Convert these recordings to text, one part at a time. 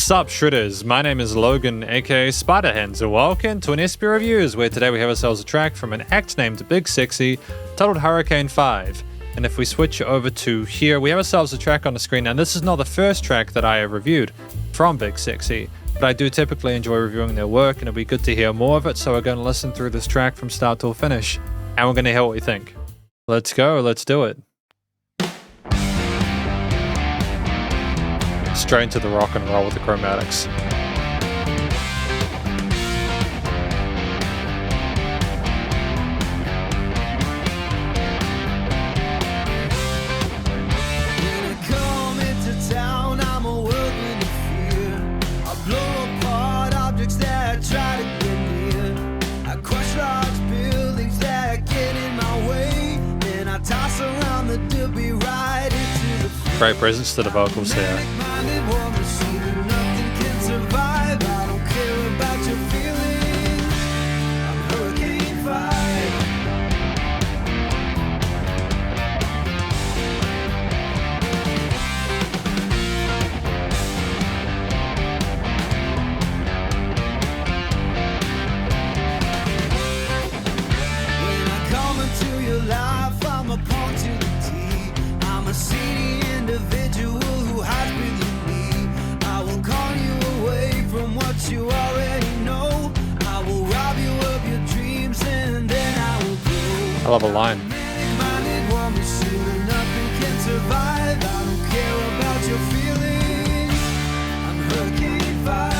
Sup Shredders, my name is Logan aka Spiderhands and welcome to an SP Reviews where today we have ourselves a track from an act named Big Sexy titled Hurricane 5. And if we switch over to here, we have ourselves a track on the screen, and this is not the first track that I have reviewed from Big Sexy, but I do typically enjoy reviewing their work and it'll be good to hear more of it, so we're going to listen through this track from start to finish and we're going to hear what we think. Let's go, let's do it. Straight into the rock and roll with the chromatics. Great presence to the vocals here. You already know I will rob you of your dreams and then I will go. I love a line. Nothing can survive. I don't care about your feelings. I'm Hurricane 5.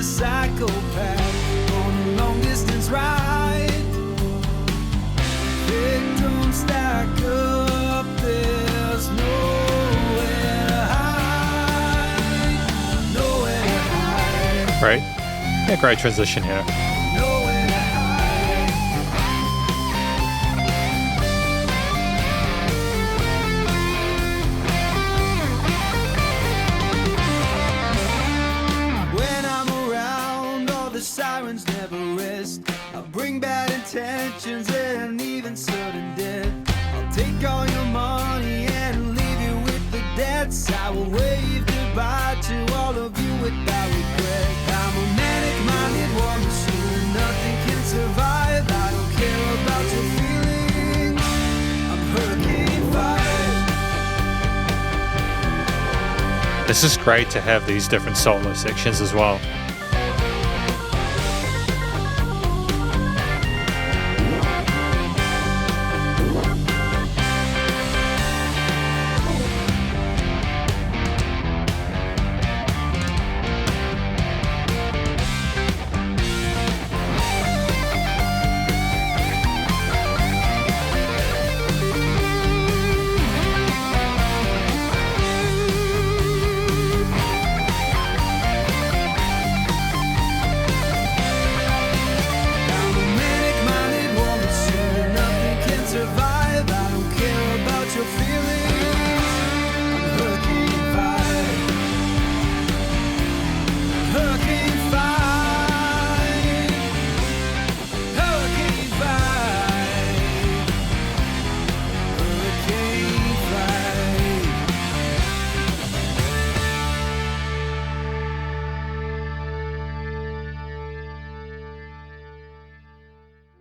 Psychopath on a long distance ride. Victims stack up, there's nowhere to hide. Nowhere to hide. Right? Yeah, great transition here. Nowhere to hide. When I'm the sirens never rest. I'll bring bad intentions and even sudden death. I'll take all your money and leave you with the debts. I will wave goodbye to all of you without regret. I'm a manic-minded war machine. Nothing can survive. I don't care about your feelings. I'm Hurricane 5. This is great to have these different solo sections as well.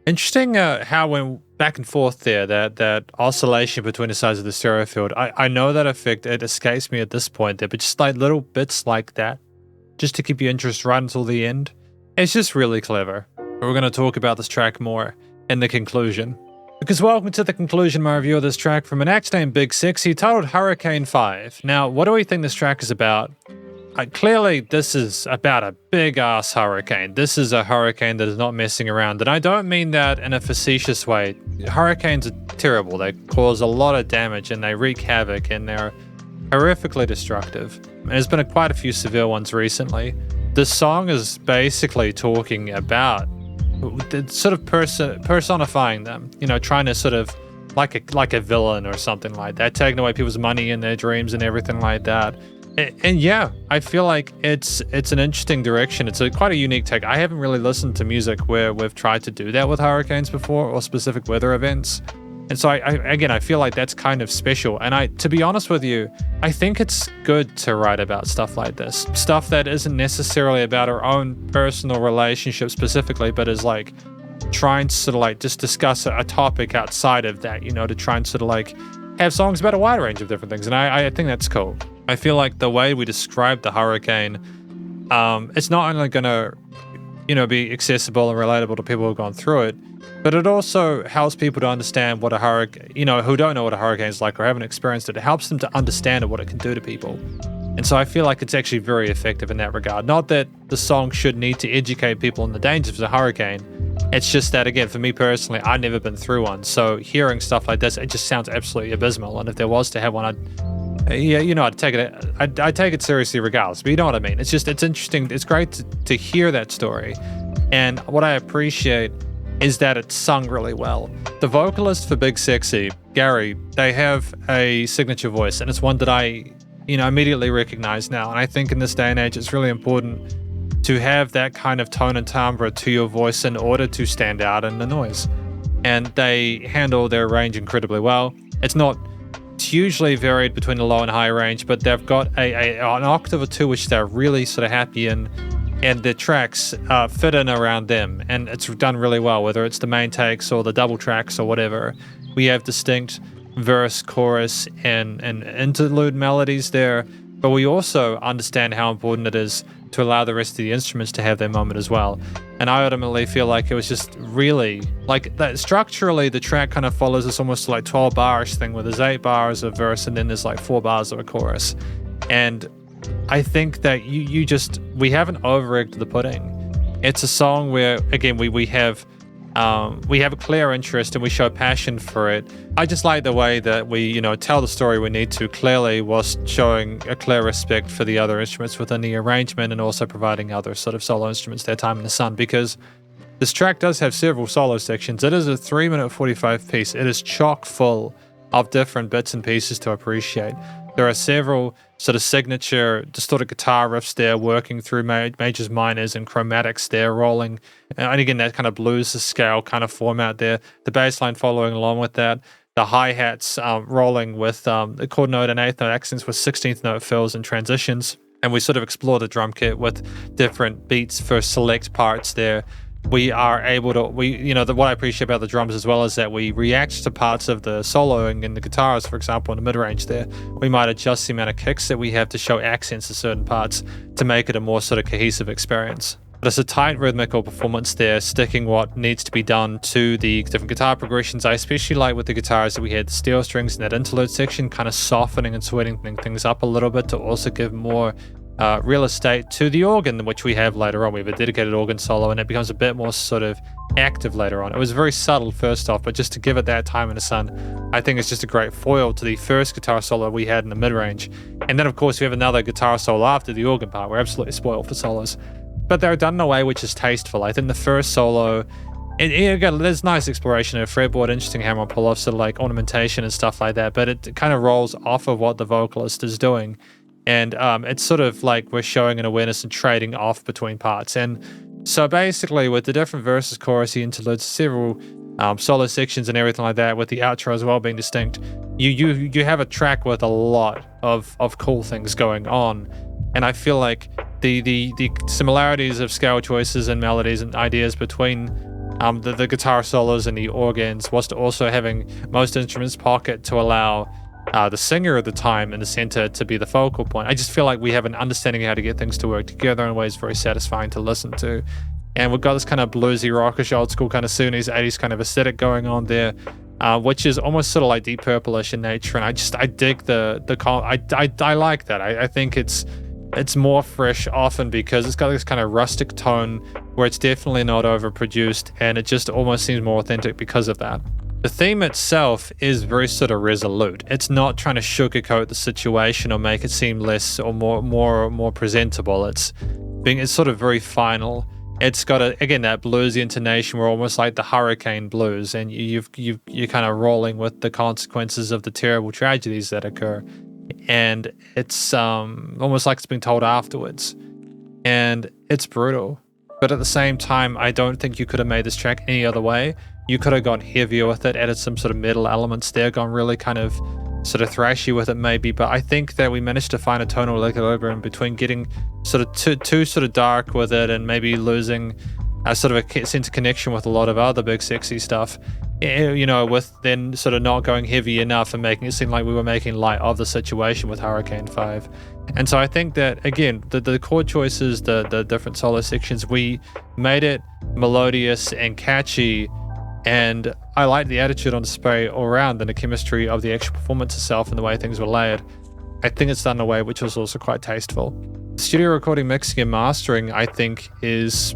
Interesting how went back and forth there, that oscillation between the sides of the stereo field. I know that effect, it escapes me at this point there, but just like little bits like that, just to keep your interest right until the end. It's just really clever. We're going to talk about this track more in the conclusion. Because welcome to the conclusion, my review of this track from an act named Big Sexy titled Hurricane 5. Now, what do we think this track is about? Clearly, this is about a big-ass hurricane. This is a hurricane that is not messing around, and I don't mean that in a facetious way. Hurricanes are terrible. They cause a lot of damage, and they wreak havoc, and they're horrifically destructive. And there's been quite a few severe ones recently. This song is basically talking about sort of personifying them, you know, trying to sort of like a villain or something like that, taking away people's money and their dreams and everything like that. And yeah, I feel like it's an interesting direction. It's quite a unique take. I haven't really listened to music where we've tried to do that with hurricanes before or specific weather events. And so I feel like that's kind of special. And to be honest with you, I think it's good to write about stuff like this. Stuff that isn't necessarily about our own personal relationship specifically, but is like trying to sort of like just discuss a topic outside of that, to try and sort of like have songs about a wide range of different things. And I think that's cool. I feel like the way we describe the hurricane, it's not only going to, be accessible and relatable to people who've gone through it, but it also helps people to understand what a hurricane, who don't know what a hurricane is like or haven't experienced it. It helps them to understand what it can do to people. And so I feel like it's actually very effective in that regard. Not that the song should need to educate people on the dangers of a hurricane. It's just that, again, for me personally, I've never been through one. So hearing stuff like this, it just sounds absolutely abysmal. And if there was to have one, I'd take it seriously regardless. But you know what I mean? It's interesting. It's great to hear that story. And what I appreciate is that it's sung really well. The vocalist for Big Sexy, Gary, they have a signature voice, and it's one that I, immediately recognize now. And I think in this day and age, it's really important to have that kind of tone and timbre to your voice in order to stand out in the noise. And they handle their range incredibly well. It's not hugely varied between the low and high range, but they've got an octave or two which they're really sort of happy in, and their tracks fit in around them, and it's done really well, whether it's the main takes or the double tracks or whatever. We have distinct verse, chorus, and interlude melodies there, but we also understand how important it is to allow the rest of the instruments to have their moment as well. And I ultimately feel like it was just really, like, that structurally the track kind of follows this almost like 12 bar-ish thing where there's 8 bars of verse and then there's like 4 bars of a chorus. And I think that we haven't over-egged the pudding. It's a song where, again, we have a clear interest and we show passion for it. I just like the way that we, tell the story we need to clearly, whilst showing a clear respect for the other instruments within the arrangement and also providing other sort of solo instruments their time in the sun, because this track does have several solo sections. It is a 3-minute 45 piece. It is chock full of different bits and pieces to appreciate. There are several sort of signature distorted guitar riffs there working through majors, minors, and chromatics there rolling. And again, that kind of blues scale kind of format there. The bass line following along with that. The hi-hats rolling with the chord note and eighth note accents with 16th note fills and transitions. And we sort of explore the drum kit with different beats for select parts there. We are able to, what I appreciate about the drums as well is that we react to parts of the soloing and the guitars, for example, in the mid-range there. We might adjust the amount of kicks that we have to show accents to certain parts to make it a more sort of cohesive experience. But it's a tight rhythmical performance there, sticking what needs to be done to the different guitar progressions. I especially like with the guitars that we had the steel strings in that interlude section, kind of softening and sweetening things up a little bit to also give more real estate to the organ, which we have later on. We have a dedicated organ solo and it becomes a bit more sort of active later on. It was very subtle first off, but just to give it that time in the sun, I think it's just a great foil to the first guitar solo we had in the mid-range. And then of course we have another guitar solo after the organ part. We're absolutely spoiled for solos, but they're done in a way which is tasteful. I think the first solo, and again, there's nice exploration of fretboard, interesting hammer pull-offs, sort of like ornamentation and stuff like that, but it kind of rolls off of what the vocalist is doing. And it's sort of like we're showing an awareness and trading off between parts. And so basically with the different verses, chorus, the interludes, several solo sections and everything like that, with the outro as well being distinct, you have a track with a lot of cool things going on. And I feel like the similarities of scale choices and melodies and ideas between the guitar solos and the organs, whilst also having most instruments pocket to allow the singer at the time in the center to be the focal point. I just feel like we have an understanding of how to get things to work together in ways very satisfying to listen to. And we've got this kind of bluesy, rockish, old school kind of Sunnis 80s kind of aesthetic going on there, which is almost sort of like Deep Purple-ish in nature. And I dig I like that. I think it's more fresh often because it's got this kind of rustic tone where it's definitely not overproduced, and it just almost seems more authentic because of that. The theme itself is very sort of resolute. It's not trying to sugarcoat the situation or make it seem less or more presentable. It's sort of very final. It's got again that bluesy intonation, where almost like the hurricane blues, and you're kind of rolling with the consequences of the terrible tragedies that occur, and it's almost like it's been told afterwards, and it's brutal. But at the same time, I don't think you could have made this track any other way. You could have gone heavier with it, added some sort of metal elements there, gone really kind of sort of thrashy with it maybe, but I think that we managed to find a tonal equilibrium between getting sort of too sort of dark with it and maybe losing a sort of a sense of connection with a lot of other big sexy stuff, you know, with then sort of not going heavy enough and making it seem like we were making light of the situation with Hurricane 5. And so I think that, again, the chord choices, the different solo sections, we made it melodious and catchy, and I like the attitude on display all around and the chemistry of the actual performance itself and the way things were layered. I think it's done in a way which was also quite tasteful. Studio recording, mixing, and mastering, I think, it's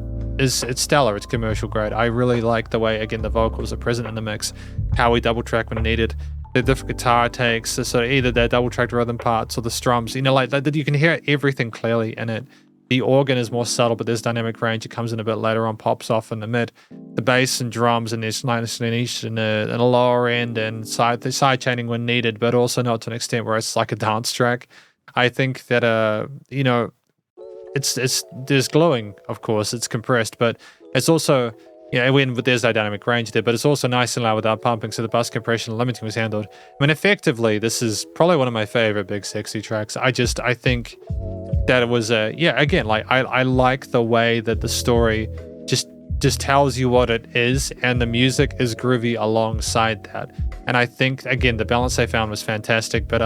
stellar. It's commercial grade. I really like the way, again, the vocals are present in the mix, how we double track when needed, the different guitar takes, so either their double tracked rhythm parts or the strums, you know, like that, you can hear everything clearly in it. The organ is more subtle, but there's dynamic range. It comes in a bit later on, pops off in the mid. The bass and drums, and there's nice niche in the lower end, and the side chaining when needed, but also not to an extent where it's like a dance track. I think that you know, it's there's glowing, of course, it's compressed, but it's also, you know, there's no dynamic range there, but it's also nice and loud without pumping, so the bus compression and limiting was handled. I mean, effectively, this is probably one of my favorite big sexy tracks. I think that it was again, like I like the way that the story just tells you what it is, and the music is groovy alongside that. And I think, again, the balance they found was fantastic. But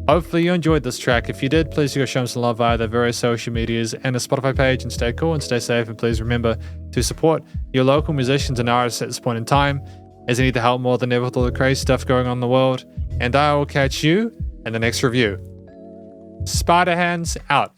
hopefully you enjoyed this track. If you did, please go show them some love via their various social medias and the Spotify page, and stay cool and stay safe. And please remember to support your local musicians and artists at this point in time, as they need the help more than ever with all the crazy stuff going on in the world. And I will catch you in the next review. Spiderhands out.